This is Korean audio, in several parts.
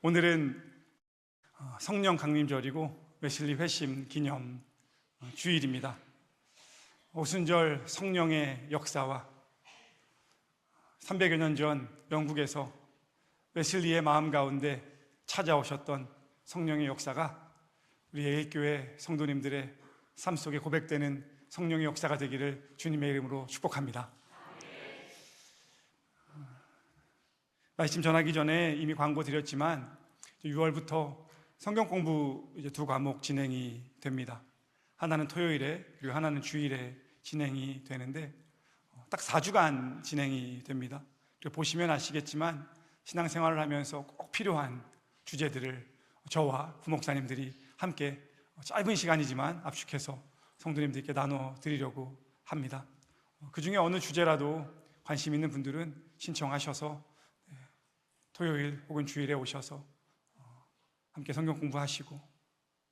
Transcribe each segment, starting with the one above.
오늘은 성령 강림절이고 웨슬리 회심 기념 주일입니다. 오순절 성령의 역사와 300여 년 전 영국에서 웨슬리의 마음 가운데 찾아오셨던 성령의 역사가 우리 예일교회 성도님들의 삶 속에 고백되는 성령의 역사가 되기를 주님의 이름으로 축복합니다. 말씀 전하기 전에 이미 광고 드렸지만 6월부터 성경 공부 이제 2과목 진행이 됩니다. 하나는 토요일에 그리고 하나는 주일에 진행이 되는데 딱 4주간 진행이 됩니다. 그리고 보시면 아시겠지만 신앙생활을 하면서 꼭 필요한 주제들을 저와 부목사님들이 함께 짧은 시간이지만 압축해서 성도님들께 나눠드리려고 합니다. 그 중에 어느 주제라도 관심 있는 분들은 신청하셔서 토요일 혹은 주일에 오셔서 함께 성경 공부하시고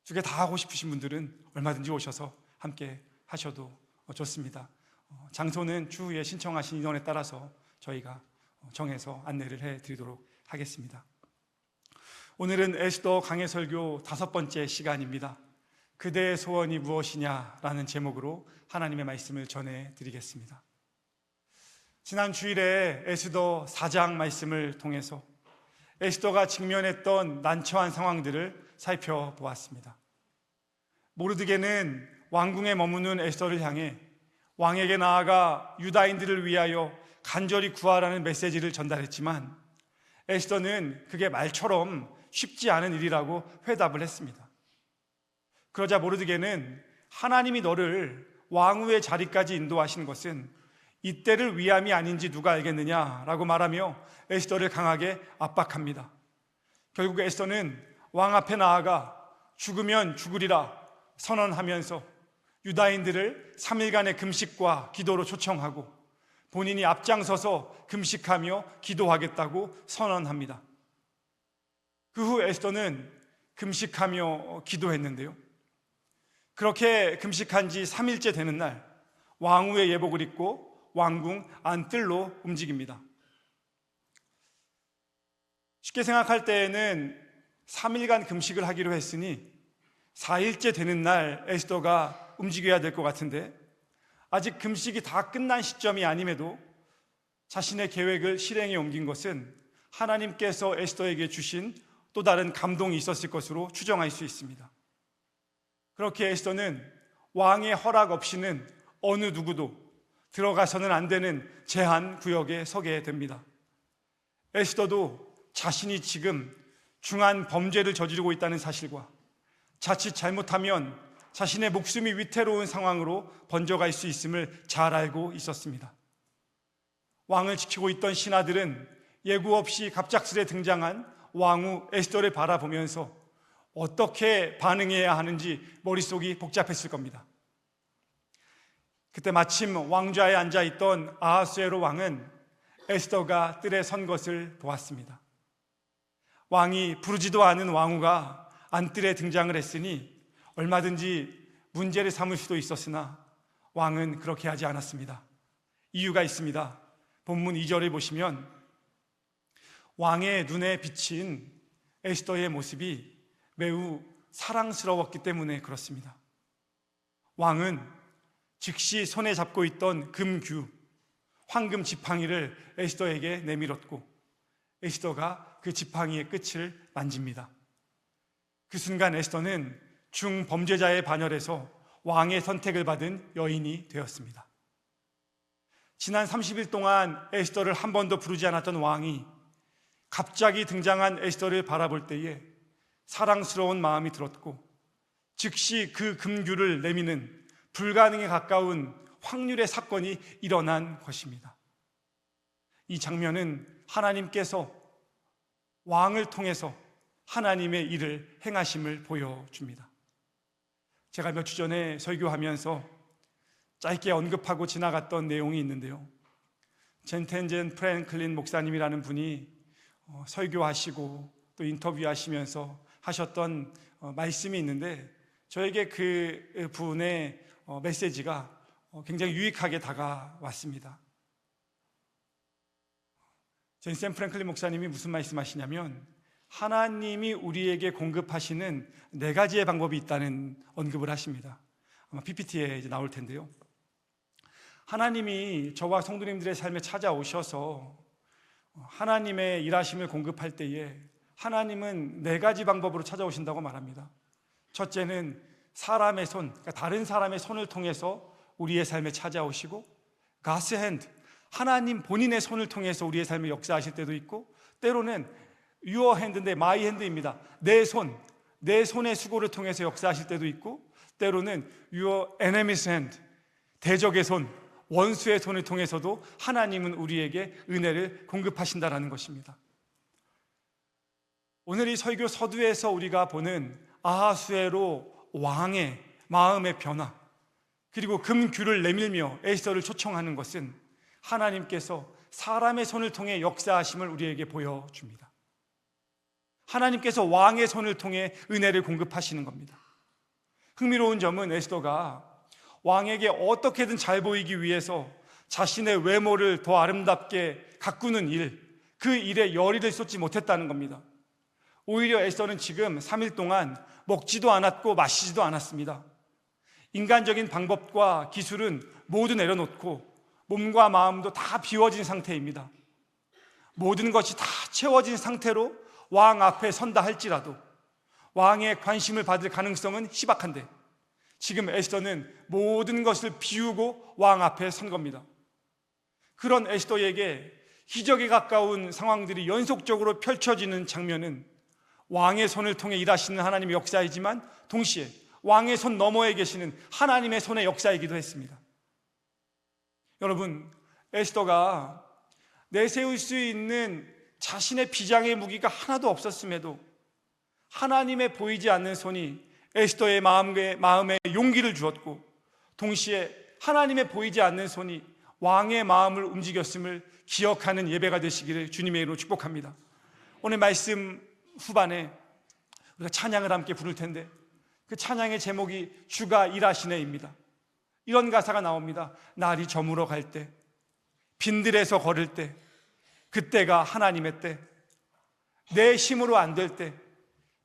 두 개 다 하고 싶으신 분들은 얼마든지 오셔서 함께 하셔도 좋습니다. 장소는 추후에 신청하신 인원에 따라서 저희가 정해서 안내를 해드리도록 하겠습니다. 오늘은 에스더 강해설교 5번째 시간입니다. 그대의 소원이 무엇이냐라는 제목으로 하나님의 말씀을 전해드리겠습니다. 지난 주일에 에스더 4장 말씀을 통해서 에스더가 직면했던 난처한 상황들을 살펴보았습니다. 모르드게는 왕궁에 머무는 에스더를 향해 왕에게 나아가 유다인들을 위하여 간절히 구하라는 메시지를 전달했지만 에스더는 그게 말처럼 쉽지 않은 일이라고 회답을 했습니다. 그러자 모르드게는 하나님이 너를 왕후의 자리까지 인도하신 것은 이때를 위함이 아닌지 누가 알겠느냐라고 말하며 에스더를 강하게 압박합니다. 결국 에스더는 왕 앞에 나아가 죽으면 죽으리라 선언하면서 유다인들을 3일간의 금식과 기도로 초청하고 본인이 앞장서서 금식하며 기도하겠다고 선언합니다. 그 후 에스더는 금식하며 기도했는데요, 그렇게 금식한 지 3일째 되는 날 왕후의 예복을 입고 왕궁 안뜰로 움직입니다. 쉽게 생각할 때에는 3일간 금식을 하기로 했으니 4일째 되는 날 에스더가 움직여야 될 것 같은데 아직 금식이 다 끝난 시점이 아님에도 자신의 계획을 실행에 옮긴 것은 하나님께서 에스더에게 주신 또 다른 감동이 있었을 것으로 추정할 수 있습니다. 그렇게 에스더는 왕의 허락 없이는 어느 누구도 들어가서는 안 되는 제한 구역에 서게 됩니다. 에스더도 자신이 지금 중한 범죄를 저지르고 있다는 사실과 자칫 잘못하면 자신의 목숨이 위태로운 상황으로 번져갈 수 있음을 잘 알고 있었습니다. 왕을 지키고 있던 신하들은 예고 없이 갑작스레 등장한 왕후 에스더를 바라보면서 어떻게 반응해야 하는지 머릿속이 복잡했을 겁니다. 그때 마침 왕좌에 앉아있던 아하수에로 왕은 에스더가 뜰에 선 것을 보았습니다. 왕이 부르지도 않은 왕후가 안뜰에 등장을 했으니 얼마든지 문제를 삼을 수도 있었으나 왕은 그렇게 하지 않았습니다. 이유가 있습니다. 본문 2절을 보시면 왕의 눈에 비친 에스더의 모습이 매우 사랑스러웠기 때문에 그렇습니다. 왕은 즉시 손에 잡고 있던 금규, 황금 지팡이를 에스더에게 내밀었고 에스더가 그 지팡이의 끝을 만집니다. 그 순간 에스더는 중범죄자의 반열에서 왕의 선택을 받은 여인이 되었습니다. 지난 30일 동안 에스더를 한 번도 부르지 않았던 왕이 갑자기 등장한 에스더를 바라볼 때에 사랑스러운 마음이 들었고 즉시 그 금규를 내미는 불가능에 가까운 확률의 사건이 일어난 것입니다. 이 장면은 하나님께서 왕을 통해서 하나님의 일을 행하심을 보여줍니다. 제가 몇 주 전에 설교하면서 짧게 언급하고 지나갔던 내용이 있는데요, 젠텐젠 프랭클린 목사님이라는 분이 설교하시고 또 인터뷰하시면서 하셨던 말씀이 있는데 저에게 그 분의 메시지가 굉장히 유익하게 다가왔습니다. 젠센 프랭클린 목사님이 무슨 말씀하시냐면 하나님이 우리에게 공급하시는 네 가지의 방법이 있다는 언급을 하십니다. 아마 PPT에 이제 나올 텐데요. 하나님이 저와 성도님들의 삶에 찾아오셔서 하나님의 일하심을 공급할 때에 하나님은 네 가지 방법으로 찾아오신다고 말합니다. 첫째는 사람의 손, 그러니까 다른 사람의 손을 통해서 우리의 삶에 찾아오시고, God's hand, 하나님 본인의 손을 통해서 우리의 삶에 역사하실 때도 있고, 때로는 Your hand인데 My hand입니다. 내 손의 수고를 통해서 역사하실 때도 있고, 때로는 Your enemy's hand, 대적의 손, 원수의 손을 통해서도 하나님은 우리에게 은혜를 공급하신다라는 것입니다. 오늘 이 설교 서두에서 우리가 보는 아하수에로 왕의 마음의 변화, 그리고 금규를 내밀며 에스더를 초청하는 것은 하나님께서 사람의 손을 통해 역사하심을 우리에게 보여줍니다. 하나님께서 왕의 손을 통해 은혜를 공급하시는 겁니다. 흥미로운 점은 에스더가 왕에게 어떻게든 잘 보이기 위해서 자신의 외모를 더 아름답게 가꾸는 일, 그 일에 열의를 쏟지 못했다는 겁니다. 오히려 에스더는 지금 3일 동안 먹지도 않았고 마시지도 않았습니다. 인간적인 방법과 기술은 모두 내려놓고 몸과 마음도 다 비워진 상태입니다. 모든 것이 다 채워진 상태로 왕 앞에 선다 할지라도 왕의 관심을 받을 가능성은 희박한데, 지금 에스더는 모든 것을 비우고 왕 앞에 선 겁니다. 그런 에스더에게 기적에 가까운 상황들이 연속적으로 펼쳐지는 장면은 왕의 손을 통해 일하시는 하나님의 역사이지만 동시에 왕의 손 너머에 계시는 하나님의 손의 역사이기도 했습니다. 여러분, 에스더가 내세울 수 있는 자신의 비장의 무기가 하나도 없었음에도 하나님의 보이지 않는 손이 에스더의 마음에 용기를 주었고, 동시에 하나님의 보이지 않는 손이 왕의 마음을 움직였음을 기억하는 예배가 되시기를 주님의 이름으로 축복합니다. 오늘 말씀 후반에 우리가 찬양을 함께 부를 텐데, 그 찬양의 제목이 주가 일하시네입니다. 이런 가사가 나옵니다. 날이 저물어 갈 때, 빈들에서 걸을 때, 그때가 하나님의 때, 내 힘으로 안 될 때,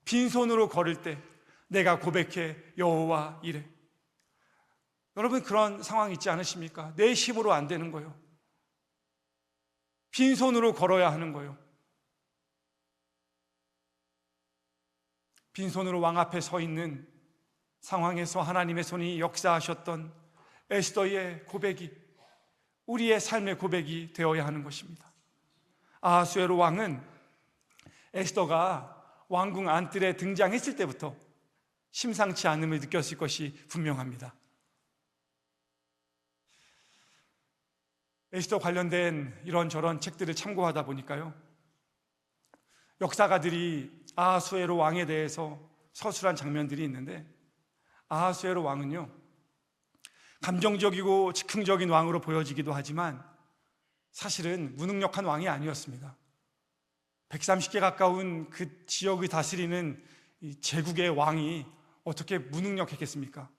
빈손으로 걸을 때 내가 고백해 여호와 이래. 여러분, 그런 상황 있지 않으십니까? 내 힘으로 안 되는 거예요. 빈손으로 걸어야 하는 거예요. 빈손으로 왕 앞에 서 있는 상황에서 하나님의 손이 역사하셨던 에스더의 고백이 우리의 삶의 고백이 되어야 하는 것입니다. 아하수에로 왕은 에스더가 왕궁 안뜰에 등장했을 때부터 심상치 않음을 느꼈을 것이 분명합니다. 에스더 관련된 이런저런 책들을 참고하다 보니까요, 역사가들이 아하수에로 왕에 대해서 서술한 장면들이 있는데, 아하수에로 왕은요, 감정적이고 즉흥적인 왕으로 보여지기도 하지만 사실은 무능력한 왕이 아니었습니다. 130개 가까운 그 지역을 다스리는 이 제국의 왕이 어떻게 무능력했겠습니까?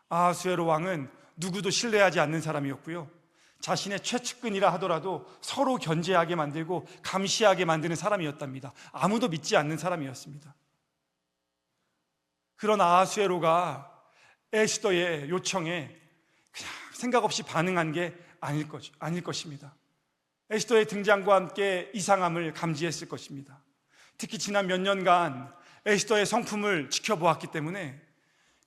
아하수에로 왕은 누구도 신뢰하지 않는 사람이었고요, 자신의 최측근이라 하더라도 서로 견제하게 만들고 감시하게 만드는 사람이었답니다. 아무도 믿지 않는 사람이었습니다. 그런 아하수에로가 에스더의 요청에 그냥 생각 없이 반응한 게 아닐 것입니다. 에스더의 등장과 함께 이상함을 감지했을 것입니다. 특히 지난 몇 년간 에스더의 성품을 지켜보았기 때문에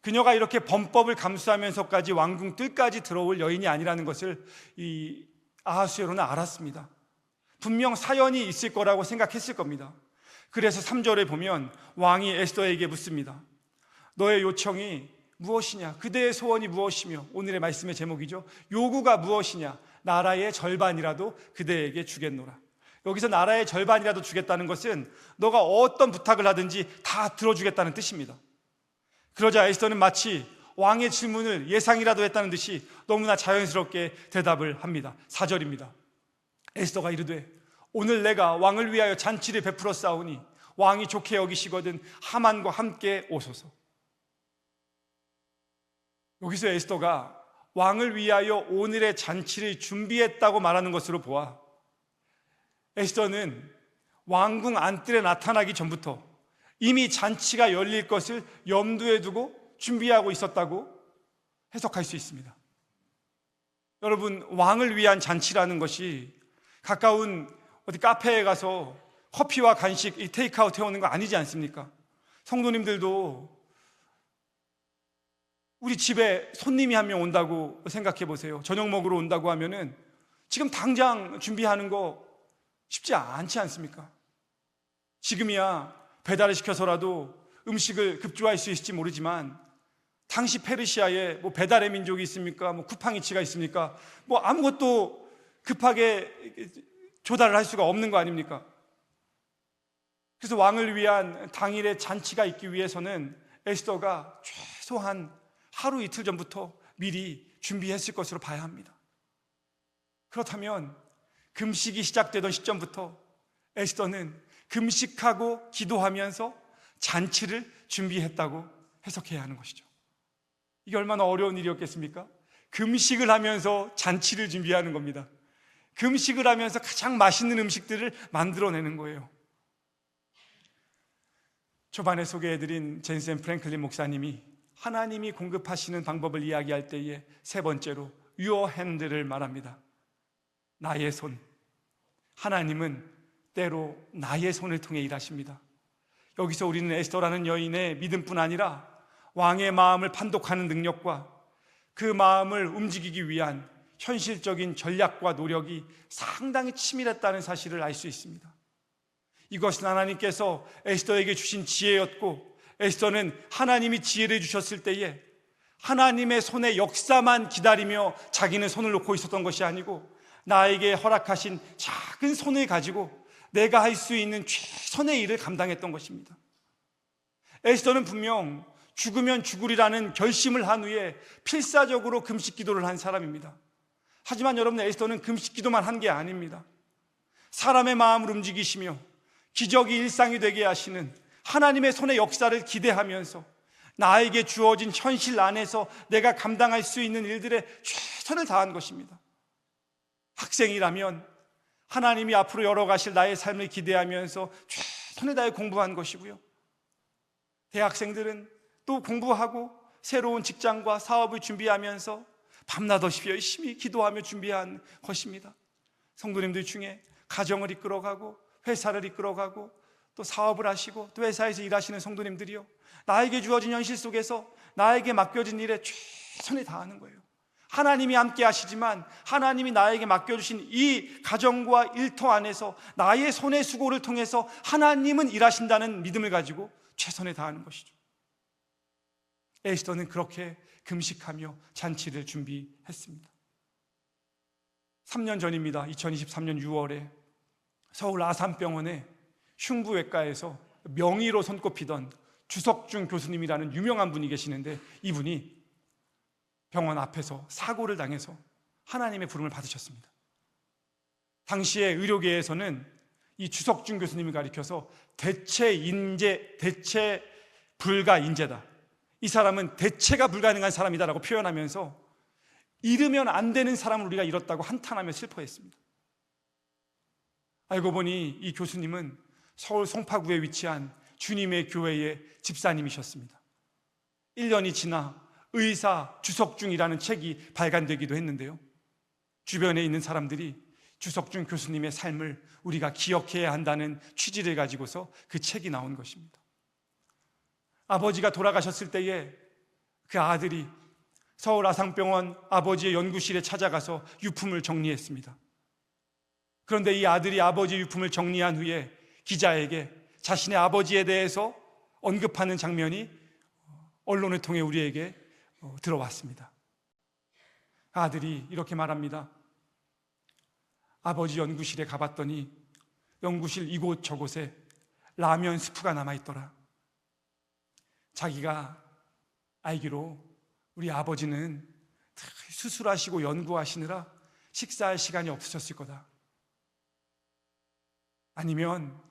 그녀가 이렇게 범법을 감수하면서까지 왕궁 뜰까지 들어올 여인이 아니라는 것을 이 아하수에로는 알았습니다. 분명 사연이 있을 거라고 생각했을 겁니다. 그래서 3절에 보면 왕이 에스더에게 묻습니다. 너의 요청이 무엇이냐? 그대의 소원이 무엇이며? 오늘의 말씀의 제목이죠. 요구가 무엇이냐? 나라의 절반이라도 그대에게 주겠노라. 여기서 나라의 절반이라도 주겠다는 것은 너가 어떤 부탁을 하든지 다 들어주겠다는 뜻입니다. 그러자 에스더는 마치 왕의 질문을 예상이라도 했다는 듯이 너무나 자연스럽게 대답을 합니다. 4절입니다. 에스더가 이르되 오늘 내가 왕을 위하여 잔치를 베풀어 싸우니 왕이 좋게 여기시거든 하만과 함께 오소서. 여기서 에스더가 왕을 위하여 오늘의 잔치를 준비했다고 말하는 것으로 보아 에스더는 왕궁 안뜰에 나타나기 전부터 이미 잔치가 열릴 것을 염두에 두고 준비하고 있었다고 해석할 수 있습니다. 여러분, 왕을 위한 잔치라는 것이 가까운 어디 카페에 가서 커피와 간식 테이크아웃 해오는 거 아니지 않습니까? 성도님들도 우리 집에 손님이 한 명 온다고 생각해 보세요. 저녁 먹으러 온다고 하면은 지금 당장 준비하는 거 쉽지 않지 않습니까? 지금이야 배달을 시켜서라도 음식을 급조할 수 있을지 모르지만 당시 페르시아에 뭐 배달의 민족이 있습니까? 뭐 쿠팡이치가 있습니까? 뭐 아무것도 급하게 조달을 할 수가 없는 거 아닙니까? 그래서 왕을 위한 당일의 잔치가 있기 위해서는 에스더가 최소한 하루 이틀 전부터 미리 준비했을 것으로 봐야 합니다. 그렇다면 금식이 시작되던 시점부터 에스더는 금식하고 기도하면서 잔치를 준비했다고 해석해야 하는 것이죠. 이게 얼마나 어려운 일이었겠습니까? 금식을 하면서 잔치를 준비하는 겁니다. 금식을 하면서 가장 맛있는 음식들을 만들어내는 거예요. 초반에 소개해드린 젠센 프랭클린 목사님이 하나님이 공급하시는 방법을 이야기할 때에 세 번째로 your hand를 말합니다. 나의 손. 하나님은 때로 나의 손을 통해 일하십니다. 여기서 우리는 에스더라는 여인의 믿음뿐 아니라 왕의 마음을 판독하는 능력과 그 마음을 움직이기 위한 현실적인 전략과 노력이 상당히 치밀했다는 사실을 알 수 있습니다. 이것은 하나님께서 에스더에게 주신 지혜였고, 에스더는 하나님이 지혜를 주셨을 때에 하나님의 손의 역사만 기다리며 자기는 손을 놓고 있었던 것이 아니고 나에게 허락하신 작은 손을 가지고 내가 할 수 있는 최선의 일을 감당했던 것입니다. 에스더는 분명 죽으면 죽으리라는 결심을 한 후에 필사적으로 금식 기도를 한 사람입니다. 하지만 여러분, 에스더는 금식 기도만 한 게 아닙니다. 사람의 마음을 움직이시며 기적이 일상이 되게 하시는 하나님의 손의 역사를 기대하면서 나에게 주어진 현실 안에서 내가 감당할 수 있는 일들에 최선을 다한 것입니다. 학생이라면 하나님이 앞으로 열어가실 나의 삶을 기대하면서 최선을 다해 공부한 것이고요. 대학생들은 또 공부하고 새로운 직장과 사업을 준비하면서 밤낮 없이 열심히 기도하며 준비한 것입니다. 성도님들 중에 가정을 이끌어가고 회사를 이끌어가고 또 사업을 하시고 또 회사에서 일하시는 성도님들이요, 나에게 주어진 현실 속에서 나에게 맡겨진 일에 최선을 다하는 거예요. 하나님이 함께 하시지만 하나님이 나에게 맡겨주신 이 가정과 일터 안에서 나의 손의 수고를 통해서 하나님은 일하신다는 믿음을 가지고 최선을 다하는 것이죠. 에스더는 그렇게 금식하며 잔치를 준비했습니다. 3년 전입니다. 2023년 6월에 서울 아산병원의 흉부외과에서 명의로 손꼽히던 주석중 교수님이라는 유명한 분이 계시는데, 이분이 병원 앞에서 사고를 당해서 하나님의 부름을 받으셨습니다. 당시에 의료계에서는 이 주석중 교수님을 가리켜서 대체 불가 인재다, 이 사람은 대체가 불가능한 사람이다라고 표현하면서 잃으면 안 되는 사람을 우리가 잃었다고 한탄하며 슬퍼했습니다. 알고 보니 이 교수님은 서울 송파구에 위치한 주님의 교회의 집사님이셨습니다. 1년이 지나 의사 주석중이라는 책이 발간되기도 했는데요, 주변에 있는 사람들이 주석중 교수님의 삶을 우리가 기억해야 한다는 취지를 가지고서 그 책이 나온 것입니다. 아버지가 돌아가셨을 때에 그 아들이 서울 아산병원 아버지의 연구실에 찾아가서 유품을 정리했습니다. 그런데 이 아들이 아버지의 유품을 정리한 후에 기자에게 자신의 아버지에 대해서 언급하는 장면이 언론을 통해 우리에게 들어왔습니다. 아들이 이렇게 말합니다. 아버지 연구실에 가봤더니 연구실 이곳저곳에 라면 스프가 남아있더라. 자기가 알기로 우리 아버지는 수술하시고 연구하시느라 식사할 시간이 없으셨을 거다. 아니면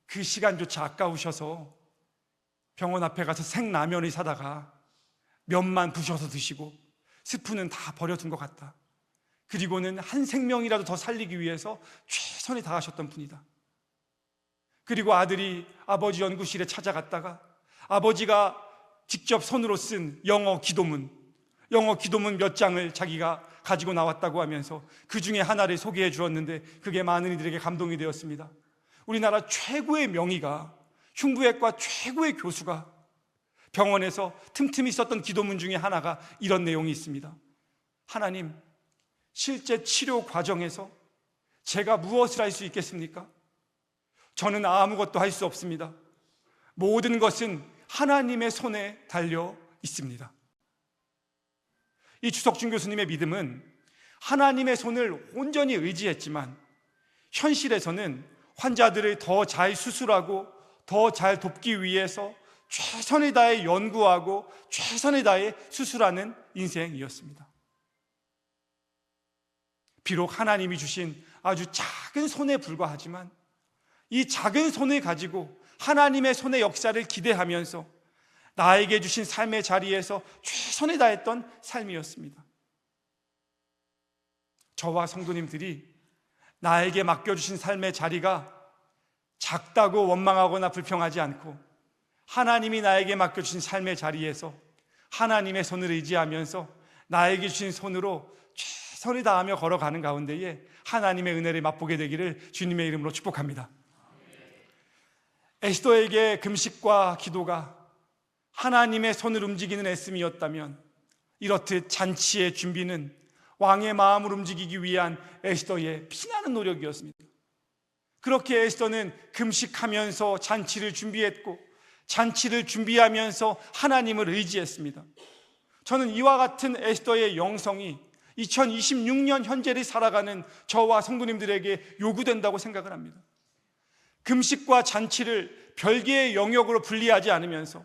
그 시간조차 아까우셔서 병원 앞에 가서 생라면을 사다가 면만 부셔서 드시고 스프는 다 버려둔 것 같다. 그리고는 한 생명이라도 더 살리기 위해서 최선을 다하셨던 분이다. 그리고 아들이 아버지 연구실에 찾아갔다가 아버지가 직접 손으로 쓴 영어 기도문 몇 장을 자기가 가지고 나왔다고 하면서 그 중에 하나를 소개해 주었는데 그게 많은 이들에게 감동이 되었습니다. 우리나라 최고의 명의가, 흉부외과 최고의 교수가 병원에서 틈틈이 썼던 기도문 중에 하나가 이런 내용이 있습니다. 하나님, 실제 치료 과정에서 제가 무엇을 할 수 있겠습니까? 저는 아무것도 할 수 없습니다. 모든 것은 하나님의 손에 달려 있습니다. 이 주석준 교수님의 믿음은 하나님의 손을 온전히 의지했지만 현실에서는 환자들을 더 잘 수술하고 더 잘 돕기 위해서 최선을 다해 연구하고 최선을 다해 수술하는 인생이었습니다. 비록 하나님이 주신 아주 작은 손에 불과하지만 이 작은 손을 가지고 하나님의 손의 역사를 기대하면서 나에게 주신 삶의 자리에서 최선을 다했던 삶이었습니다. 저와 성도님들이 나에게 맡겨주신 삶의 자리가 작다고 원망하거나 불평하지 않고 하나님이 나에게 맡겨주신 삶의 자리에서 하나님의 손을 의지하면서 나에게 주신 손으로 최선을 다하며 걸어가는 가운데에 하나님의 은혜를 맛보게 되기를 주님의 이름으로 축복합니다. 에스더에게 금식과 기도가 하나님의 손을 움직이는 애씀이었다면 이렇듯 잔치의 준비는 왕의 마음을 움직이기 위한 에스더의 피나는 노력이었습니다. 그렇게 에스더는 금식하면서 잔치를 준비했고 잔치를 준비하면서 하나님을 의지했습니다. 저는 이와 같은 에스더의 영성이 2026년 현재를 살아가는 저와 성도님들에게 요구된다고 생각을 합니다. 금식과 잔치를 별개의 영역으로 분리하지 않으면서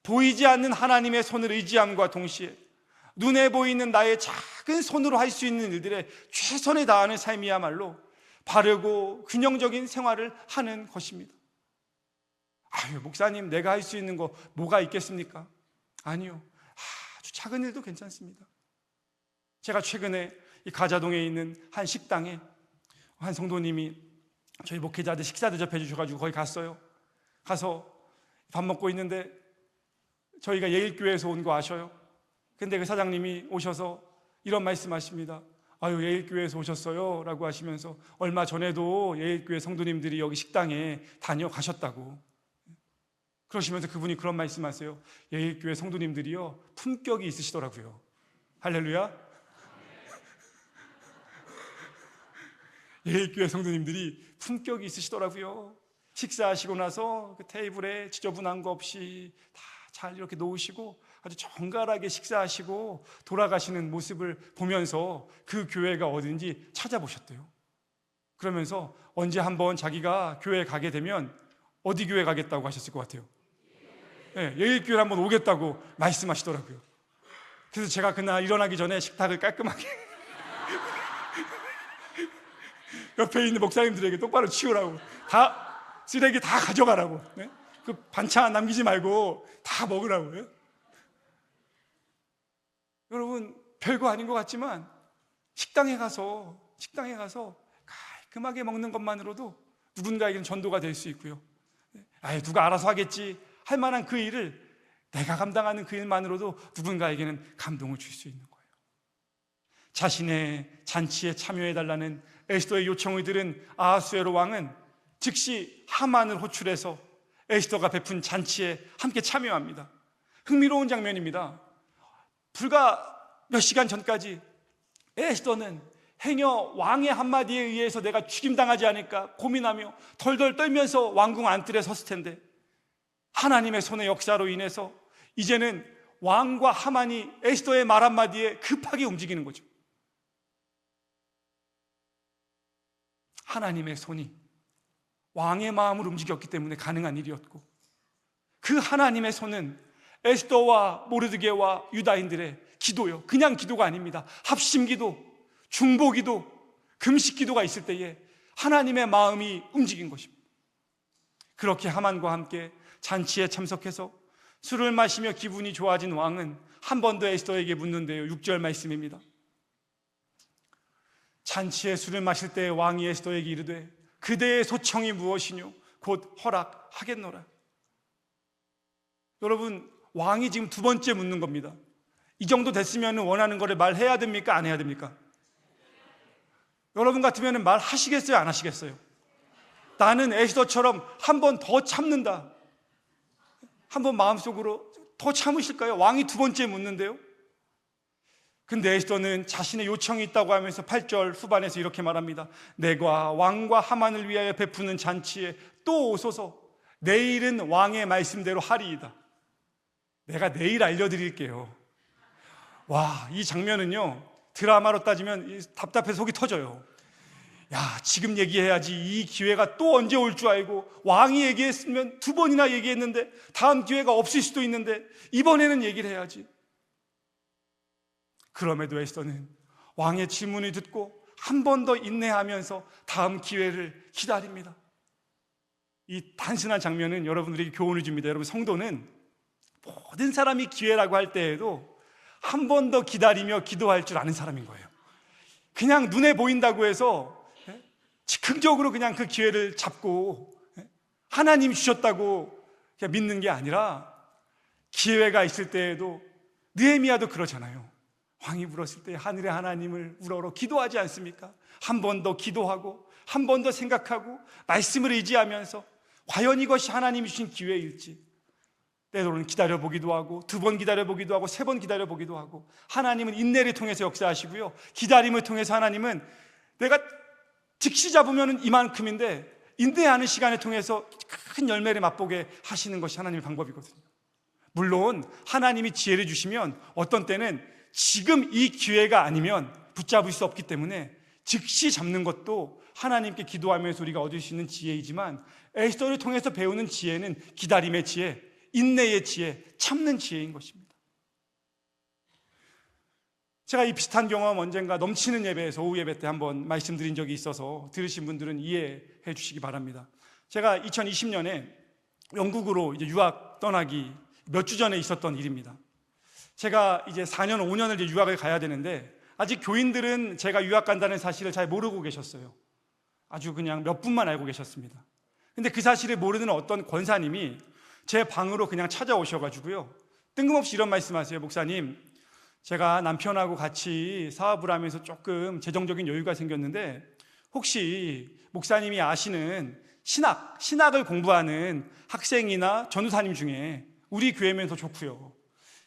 보이지 않는 하나님의 손을 의지함과 동시에 눈에 보이는 나의 작은 손으로 할 수 있는 일들에 최선을 다하는 삶이야말로 바르고 균형적인 생활을 하는 것입니다. 아유, 목사님, 내가 할 수 있는 거 뭐가 있겠습니까? 아니요, 아주 작은 일도 괜찮습니다. 제가 최근에 이 가자동에 있는 한 식당에 한 성도님이 저희 목회자들 식사 대접해 주셔가지고 거기 갔어요. 가서 밥 먹고 있는데 저희가 예일교회에서 온 거 아셔요? 근데 그 사장님이 오셔서 이런 말씀하십니다. 아유, 예일교회에서 오셨어요? 라고 하시면서 얼마 전에도 예일교회 성도님들이 여기 식당에 다녀가셨다고. 그러시면서 그분이 그런 말씀하세요. 예일교회 성도님들이요, 품격이 있으시더라고요. 할렐루야. 예일교회 성도님들이 품격이 있으시더라고요. 식사하시고 나서 그 테이블에 지저분한 거 없이 다 잘 이렇게 놓으시고 아주 정갈하게 식사하시고 돌아가시는 모습을 보면서 그 교회가 어딘지 찾아보셨대요. 그러면서 언제 한번 자기가 교회에 가게 되면 어디 교회 가겠다고 하셨을 것 같아요? 네, 예일교회를 한번 오겠다고 말씀하시더라고요. 그래서 제가 그날 일어나기 전에 식탁을 깔끔하게 옆에 있는 목사님들에게 똑바로 치우라고, 다 쓰레기 다 가져가라고, 네? 그 반찬 남기지 말고 다 먹으라고요. 여러분, 별거 아닌 것 같지만 식당에 가서 깔끔하게 먹는 것만으로도 누군가에게는 전도가 될 수 있고요. 아예 누가 알아서 하겠지 할 만한 그 일을 내가 감당하는 그 일만으로도 누군가에게는 감동을 줄 수 있는 거예요. 자신의 잔치에 참여해달라는 에스더의 요청을 들은 아하수에로 왕은 즉시 하만을 호출해서 에스더가 베푼 잔치에 함께 참여합니다. 흥미로운 장면입니다. 불과 몇 시간 전까지 에스더는 행여 왕의 한마디에 의해서 내가 죽임당하지 않을까 고민하며 덜덜 떨면서 왕궁 안뜰에 섰을 텐데 하나님의 손의 역사로 인해서 이제는 왕과 하만이 에스더의 말 한마디에 급하게 움직이는 거죠. 하나님의 손이 왕의 마음을 움직였기 때문에 가능한 일이었고, 그 하나님의 손은 에스더와 모르드게와 유다인들의 기도요, 그냥 기도가 아닙니다. 합심기도, 중보기도, 금식기도가 있을 때에 하나님의 마음이 움직인 것입니다. 그렇게 하만과 함께 잔치에 참석해서 술을 마시며 기분이 좋아진 왕은 한 번 더 에스더에게 묻는데요, 6절 말씀입니다. 잔치에 술을 마실 때 왕이 에스더에게 이르되 그대의 소청이 무엇이뇨? 곧 허락하겠노라. 여러분, 왕이 지금 두 번째 묻는 겁니다. 이 정도 됐으면 원하는 거를 말해야 됩니까? 안 해야 됩니까? 여러분 같으면 말하시겠어요? 안 하시겠어요? 나는 에스더처럼 한 번 더 참는다. 한 번 마음속으로 더 참으실까요? 왕이 두 번째 묻는데요. 근데 에스더는 자신의 요청이 있다고 하면서 8절 후반에서 이렇게 말합니다. 내가 왕과 하만을 위하여 베푸는 잔치에 또 오소서. 내일은 왕의 말씀대로 하리이다. 내가 내일 알려드릴게요. 와, 이 장면은요, 드라마로 따지면 답답해서 속이 터져요. 야, 지금 얘기해야지. 이 기회가 또 언제 올 줄 알고, 왕이 얘기했으면 두 번이나 얘기했는데 다음 기회가 없을 수도 있는데 이번에는 얘기를 해야지. 그럼에도 에스더는 왕의 질문을 듣고 한 번 더 인내하면서 다음 기회를 기다립니다. 이 단순한 장면은 여러분들에게 교훈을 줍니다. 여러분, 성도는 모든 사람이 기회라고 할 때에도 한 번 더 기다리며 기도할 줄 아는 사람인 거예요. 그냥 눈에 보인다고 해서 즉흥적으로 그냥 그 기회를 잡고 하나님이 주셨다고 그냥 믿는 게 아니라, 기회가 있을 때에도, 느헤미야도 그러잖아요. 왕이 울었을 때 하늘의 하나님을 우러러 기도하지 않습니까? 한 번 더 기도하고 한 번 더 생각하고 말씀을 의지하면서 과연 이것이 하나님이 주신 기회일지, 때로는 기다려보기도 하고, 두 번 기다려보기도 하고, 세 번 기다려보기도 하고. 하나님은 인내를 통해서 역사하시고요, 기다림을 통해서 하나님은 내가 즉시 잡으면 이만큼인데 인내하는 시간을 통해서 큰 열매를 맛보게 하시는 것이 하나님의 방법이거든요. 물론 하나님이 지혜를 주시면 어떤 때는 지금 이 기회가 아니면 붙잡을 수 없기 때문에 즉시 잡는 것도 하나님께 기도하면서 우리가 얻을 수 있는 지혜이지만, 에스더를 통해서 배우는 지혜는 기다림의 지혜, 인내의 지혜, 참는 지혜인 것입니다. 제가 이 비슷한 경험 언젠가 넘치는 예배에서, 오후 예배 때 한번 말씀드린 적이 있어서 들으신 분들은 이해해 주시기 바랍니다. 제가 2020년에 영국으로 이제 유학 떠나기 몇 주 전에 있었던 일입니다. 제가 이제 4년, 5년을 이제 유학을 가야 되는데, 아직 교인들은 제가 유학 간다는 사실을 잘 모르고 계셨어요. 아주 그냥 몇 분만 알고 계셨습니다. 근데 그 사실을 모르는 어떤 권사님이 제 방으로 그냥 찾아오셔가지고요, 뜬금없이 이런 말씀하세요. 목사님, 제가 남편하고 같이 사업을 하면서 조금 재정적인 여유가 생겼는데, 혹시 목사님이 아시는 신학을 공부하는 학생이나 전도사님 중에 우리 교회면 더 좋고요,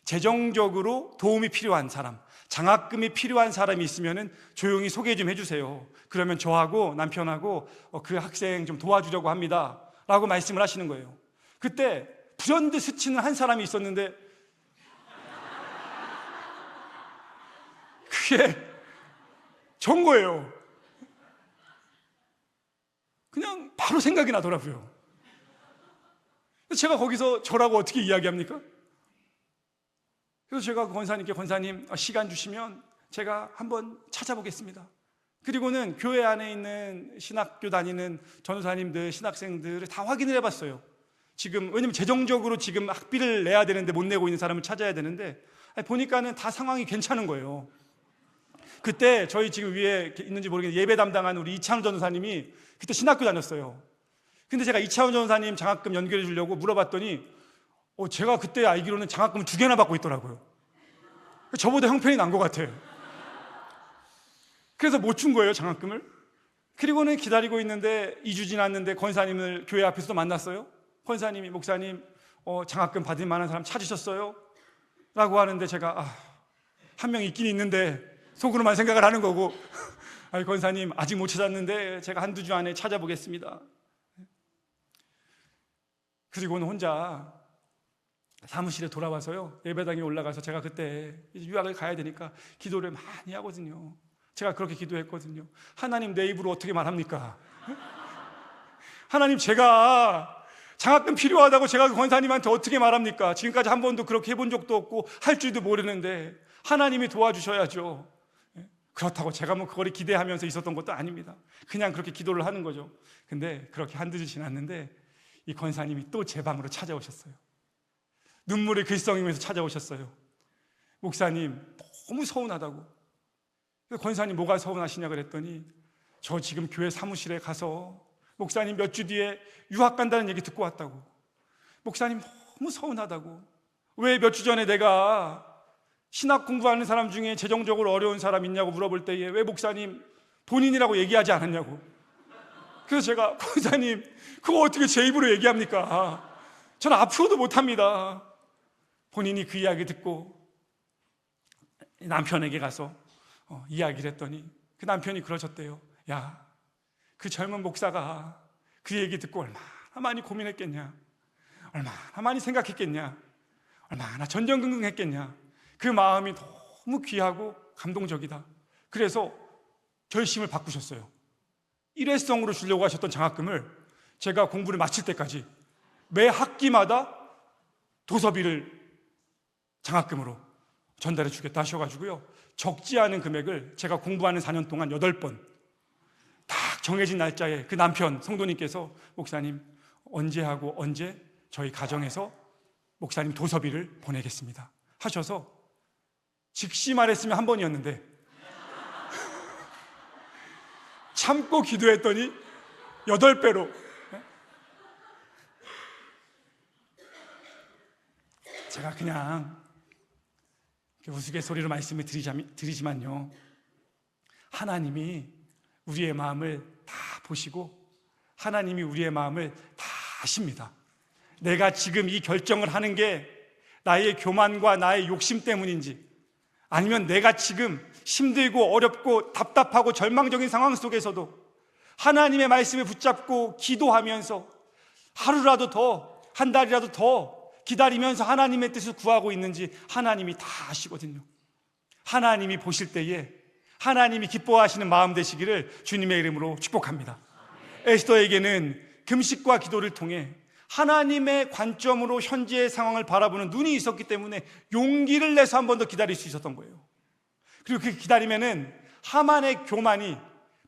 재정적으로 도움이 필요한 사람, 장학금이 필요한 사람이 있으면 조용히 소개 좀 해주세요. 그러면 저하고 남편하고 그 학생 좀 도와주려고 합니다 라고 말씀을 하시는 거예요. 그때 불현듯 스치는 한 사람이 있었는데, 그게 전 거예요. 그냥 바로 생각이 나더라고요. 제가 거기서 저라고 어떻게 이야기합니까? 그래서 제가 그 권사님께, 권사님 시간 주시면 제가 한번 찾아보겠습니다. 그리고는 교회 안에 있는 신학교 다니는 전도사님들, 신학생들을 다 확인을 해봤어요. 지금, 왜냐면 재정적으로 지금 학비를 내야 되는데 못 내고 있는 사람을 찾아야 되는데, 보니까는 다 상황이 괜찮은 거예요. 그때 저희 지금 위에 있는지 모르겠는데 예배 담당하는 우리 이찬우 전도사님이 그때 신학교 다녔어요. 근데 제가 이찬우 전도사님 장학금 연결해 주려고 물어봤더니 제가 그때 알기로는 장학금을 2개나 받고 있더라고요. 저보다 형편이 난 것 같아요. 그래서 못 준 거예요, 장학금을. 그리고는 기다리고 있는데 2주 지났는데 권사님을 교회 앞에서 만났어요. 권사님이, 목사님 장학금 받을 만한 사람 찾으셨어요? 라고 하는데, 제가 한 명 있긴 있는데 속으로만 생각을 하는 거고, 권사님 아직 못 찾았는데 제가 한두 주 안에 찾아보겠습니다. 그리고는 혼자 사무실에 돌아와서요, 예배당에 올라가서, 제가 그때 유학을 가야 되니까 기도를 많이 하거든요. 제가 그렇게 기도했거든요. 하나님, 내 입으로 어떻게 말합니까? 하나님, 제가 장학금 필요하다고 제가 그 권사님한테 어떻게 말합니까? 지금까지 한 번도 그렇게 해본 적도 없고 할 줄도 모르는데 하나님이 도와주셔야죠. 그렇다고 제가 뭐 그거를 기대하면서 있었던 것도 아닙니다. 그냥 그렇게 기도를 하는 거죠. 근데 그렇게 한두 주 지났는데 이 권사님이 또 제 방으로 찾아오셨어요. 눈물을 글썽이면서 찾아오셨어요. 목사님, 너무 서운하다고. 권사님, 뭐가 서운하시냐 그랬더니, 저 지금 교회 사무실에 가서 목사님 몇 주 뒤에 유학 간다는 얘기 듣고 왔다고. 목사님 너무 서운하다고. 왜 몇 주 전에 내가 신학 공부하는 사람 중에 재정적으로 어려운 사람 있냐고 물어볼 때에 왜 목사님 본인이라고 얘기하지 않았냐고. 그래서 제가 목사님 그거 어떻게 제 입으로 얘기합니까? 저는 앞으로도 못합니다. 본인이 그 이야기 듣고 남편에게 가서 이야기를 했더니 그 남편이 그러셨대요. 야, 그 젊은 목사가 그 얘기 듣고 얼마나 많이 고민했겠냐, 얼마나 많이 생각했겠냐, 얼마나 전전긍긍했겠냐. 그 마음이 너무 귀하고 감동적이다. 그래서 결심을 바꾸셨어요. 일회성으로 주려고 하셨던 장학금을 제가 공부를 마칠 때까지 매 학기마다 도서비를 장학금으로 전달해 주겠다 하셔가지고요, 적지 않은 금액을 제가 공부하는 4년 동안 8번 딱 정해진 날짜에 그 남편 성도님께서 목사님 언제 하고 언제 저희 가정에서 목사님 도서비를 보내겠습니다 하셔서 즉시 말했으면 한 번이었는데 참고 기도했더니 8배로. 제가 그냥 우스갯소리로 말씀을 드리지만요, 하나님이 우리의 마음을 다 보시고 하나님이 우리의 마음을 다 아십니다. 내가 지금 이 결정을 하는 게 나의 교만과 나의 욕심 때문인지, 아니면 내가 지금 힘들고 어렵고 답답하고 절망적인 상황 속에서도 하나님의 말씀을 붙잡고 기도하면서 하루라도 더, 한 달이라도 더 기다리면서 하나님의 뜻을 구하고 있는지 하나님이 다 아시거든요. 하나님이 보실 때에 하나님이 기뻐하시는 마음 되시기를 주님의 이름으로 축복합니다. 에스더에게는 금식과 기도를 통해 하나님의 관점으로 현재의 상황을 바라보는 눈이 있었기 때문에 용기를 내서 한 번 더 기다릴 수 있었던 거예요. 그리고 그 기다림에는 하만의 교만이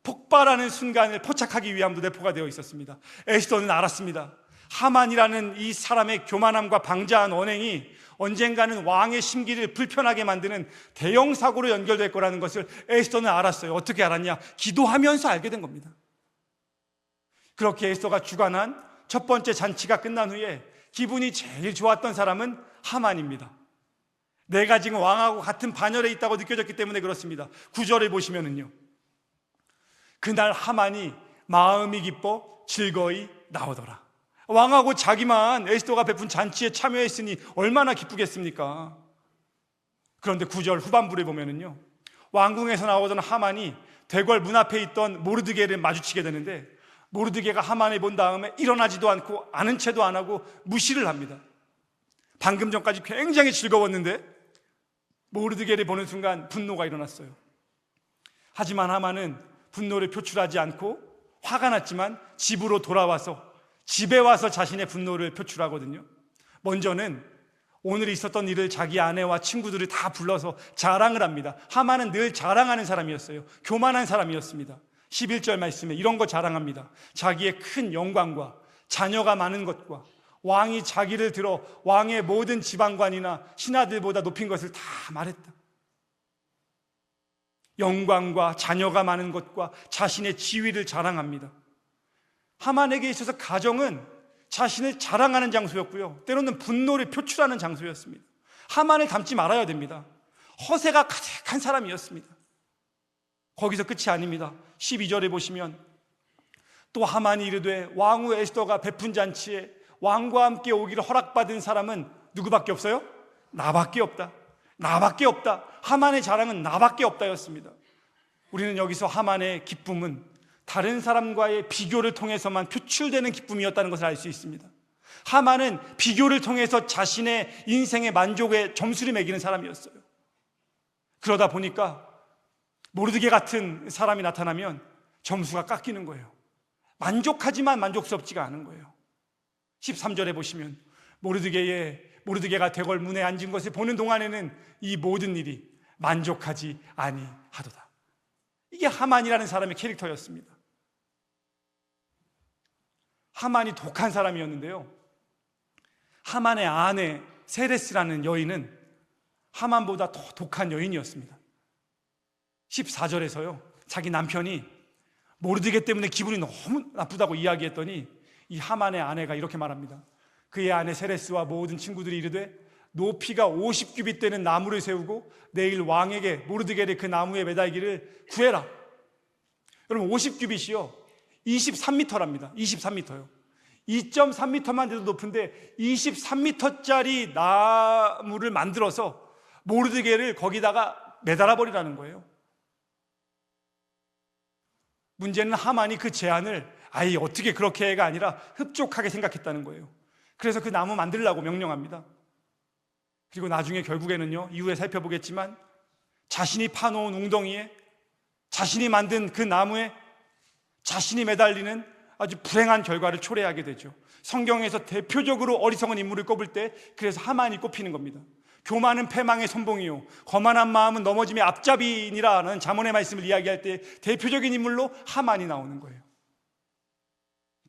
폭발하는 순간을 포착하기 위함도 내포가 되어 있었습니다. 에스더는 알았습니다. 하만이라는 이 사람의 교만함과 방자한 언행이 언젠가는 왕의 심기를 불편하게 만드는 대형 사고로 연결될 거라는 것을 에스더는 알았어요. 어떻게 알았냐? 기도하면서 알게 된 겁니다. 그렇게 에스더가 주관한 첫 번째 잔치가 끝난 후에 기분이 제일 좋았던 사람은 하만입니다. 내가 지금 왕하고 같은 반열에 있다고 느껴졌기 때문에 그렇습니다. 9절을 보시면은요, 그날 하만이 마음이 기뻐 즐거이 나오더라. 왕하고 자기만 에스더가 베푼 잔치에 참여했으니 얼마나 기쁘겠습니까? 그런데 9절 후반부를 보면은요, 왕궁에서 나오던 하만이 대궐 문 앞에 있던 모르드게를 마주치게 되는데, 모르드게가 하만을 본 다음에 일어나지도 않고 아는 체도 안 하고 무시를 합니다. 방금 전까지 굉장히 즐거웠는데 모르드게를 보는 순간 분노가 일어났어요. 하지만 하만은 분노를 표출하지 않고 화가 났지만 집으로 돌아와서 집에 와서 자신의 분노를 표출하거든요. 먼저는 오늘 있었던 일을 자기 아내와 친구들을 다 불러서 자랑을 합니다. 하만은 늘 자랑하는 사람이었어요. 교만한 사람이었습니다. 11절 말씀에 이런 거 자랑합니다. 자기의 큰 영광과 자녀가 많은 것과 왕이 자기를 들어 왕의 모든 지방관이나 신하들보다 높인 것을 다 말했다. 영광과 자녀가 많은 것과 자신의 지위를 자랑합니다. 하만에게 있어서 가정은 자신을 자랑하는 장소였고요, 때로는 분노를 표출하는 장소였습니다. 하만을 닮지 말아야 됩니다. 허세가 가득한 사람이었습니다. 거기서 끝이 아닙니다. 12절에 보시면 또 하만이 이르되 왕후 에스더가 베푼 잔치에 왕과 함께 오기를 허락받은 사람은 누구밖에 없어요? 나밖에 없다. 나밖에 없다. 하만의 자랑은 나밖에 없다였습니다. 우리는 여기서 하만의 기쁨은 다른 사람과의 비교를 통해서만 표출되는 기쁨이었다는 것을 알 수 있습니다. 하만은 비교를 통해서 자신의 인생의 만족에 점수를 매기는 사람이었어요. 그러다 보니까 모르드게 같은 사람이 나타나면 점수가 깎이는 거예요. 만족하지만 만족스럽지가 않은 거예요. 13절에 보시면 모르드게가 대궐 문에 앉은 것을 보는 동안에는 이 모든 일이 만족하지 아니하도다. 이게 하만이라는 사람의 캐릭터였습니다. 하만이 독한 사람이었는데요, 하만의 아내 세레스라는 여인은 하만보다 더 독한 여인이었습니다. 14절에서요, 자기 남편이 모르드게 때문에 기분이 너무 나쁘다고 이야기했더니 이 하만의 아내가 이렇게 말합니다. 그의 아내 세레스와 모든 친구들이 이르되 높이가 50규빗 되는 나무를 세우고 내일 왕에게 모르드게를 그 나무에 매달기를 구해라. 여러분 50규빗이요 23m랍니다. 23m요. 2.3m만 돼도 높은데 23m짜리 나무를 만들어서 모르드게를 거기다가 매달아 버리라는 거예요. 문제는 하만이 그 제안을 아예 어떻게 그렇게 해가 아니라 흡족하게 생각했다는 거예요. 그래서 그 나무 만들라고 명령합니다. 그리고 나중에 결국에는요, 이후에 살펴보겠지만 자신이 파놓은 웅덩이에, 자신이 만든 그 나무에 자신이 매달리는 아주 불행한 결과를 초래하게 되죠. 성경에서 대표적으로 어리석은 인물을 꼽을 때 그래서 하만이 꼽히는 겁니다. 교만은 패망의 선봉이요 거만한 마음은 넘어짐의 앞잡이니라는 잠언의 말씀을 이야기할 때 대표적인 인물로 하만이 나오는 거예요.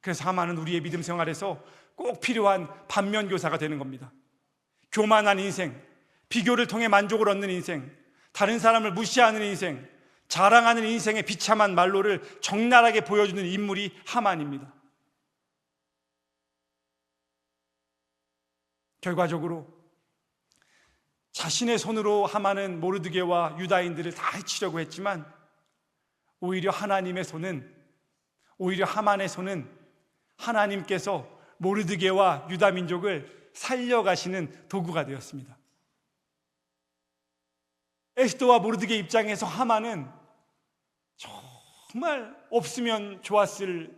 그래서 하만은 우리의 믿음 생활에서 꼭 필요한 반면교사가 되는 겁니다. 교만한 인생, 비교를 통해 만족을 얻는 인생, 다른 사람을 무시하는 인생, 자랑하는 인생의 비참한 말로를 적나라하게 보여주는 인물이 하만입니다. 결과적으로 자신의 손으로 하만은 모르드게와 유다인들을 다 해치려고 했지만 오히려 하나님의 손은, 오히려 하만의 손은 하나님께서 모르드게와 유다 민족을 살려가시는 도구가 되었습니다. 에스더와 모르드게 입장에서 하만은 정말 없으면 좋았을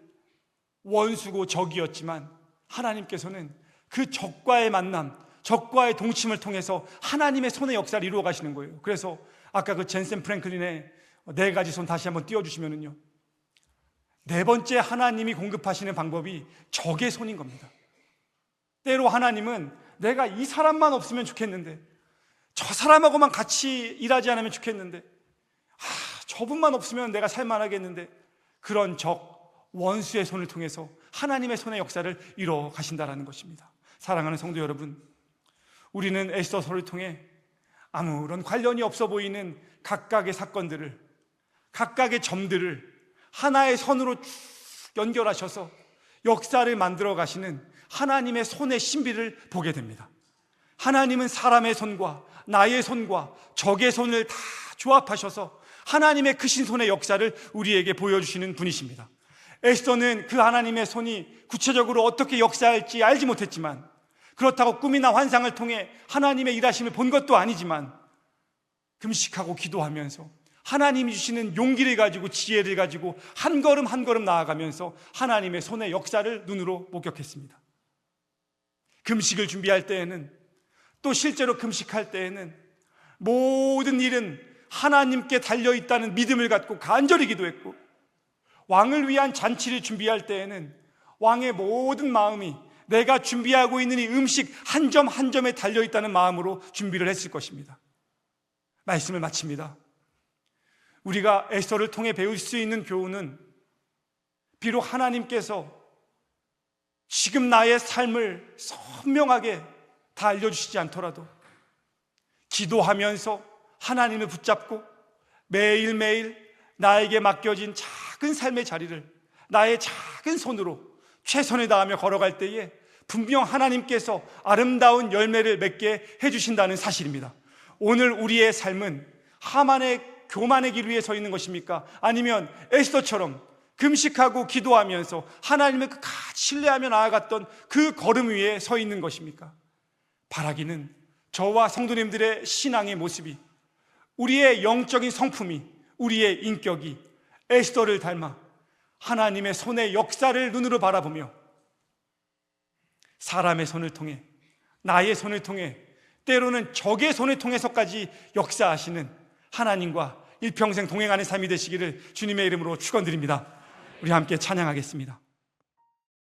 원수고 적이었지만 하나님께서는 그 적과의 만남, 적과의 동침을 통해서 하나님의 손의 역사를 이루어 가시는 거예요. 그래서 아까 그 젠센 프랭클린의 4가지 손 다시 한번 띄워주시면은요, 4번째 하나님이 공급하시는 방법이 적의 손인 겁니다. 때로 하나님은 내가 이 사람만 없으면 좋겠는데, 저 사람하고만 같이 일하지 않으면 좋겠는데, 저분만 없으면 내가 살만하겠는데, 그런 적, 원수의 손을 통해서 하나님의 손의 역사를 이루어 가신다는 것입니다. 사랑하는 성도 여러분, 우리는 에스더서를 통해 아무런 관련이 없어 보이는 각각의 사건들을, 각각의 점들을 하나의 선으로 쭉 연결하셔서 역사를 만들어 가시는 하나님의 손의 신비를 보게 됩니다. 하나님은 사람의 손과 나의 손과 적의 손을 다 조합하셔서 하나님의 크신 손의 역사를 우리에게 보여주시는 분이십니다. 에스더는 그 하나님의 손이 구체적으로 어떻게 역사할지 알지 못했지만, 그렇다고 꿈이나 환상을 통해 하나님의 일하심을 본 것도 아니지만, 금식하고 기도하면서 하나님이 주시는 용기를 가지고 지혜를 가지고 한 걸음 한 걸음 나아가면서 하나님의 손의 역사를 눈으로 목격했습니다. 금식을 준비할 때에는, 또 실제로 금식할 때에는 모든 일은 하나님께 달려있다는 믿음을 갖고 간절히 기도했고, 왕을 위한 잔치를 준비할 때에는 왕의 모든 마음이 내가 준비하고 있는 이 음식 한 점 한 점에 달려있다는 마음으로 준비를 했을 것입니다. 말씀을 마칩니다. 우리가 에스더를 통해 배울 수 있는 교훈은, 비록 하나님께서 지금 나의 삶을 선명하게 다 알려주시지 않더라도 기도하면서 하나님을 붙잡고 매일매일 나에게 맡겨진 작은 삶의 자리를 나의 작은 손으로 최선을 다하며 걸어갈 때에 분명 하나님께서 아름다운 열매를 맺게 해주신다는 사실입니다. 오늘 우리의 삶은 하만의 교만의 길 위에 서 있는 것입니까? 아니면 에스더처럼 금식하고 기도하면서 하나님을 끝까지 신뢰하며 나아갔던 그 걸음 위에 서 있는 것입니까? 바라기는 저와 성도님들의 신앙의 모습이, 우리의 영적인 성품이, 우리의 인격이 에스더를 닮아 하나님의 손의 역사를 눈으로 바라보며 사람의 손을 통해, 나의 손을 통해, 때로는 적의 손을 통해서까지 역사하시는 하나님과 일평생 동행하는 삶이 되시기를 주님의 이름으로 축원드립니다. 우리 함께 찬양하겠습니다.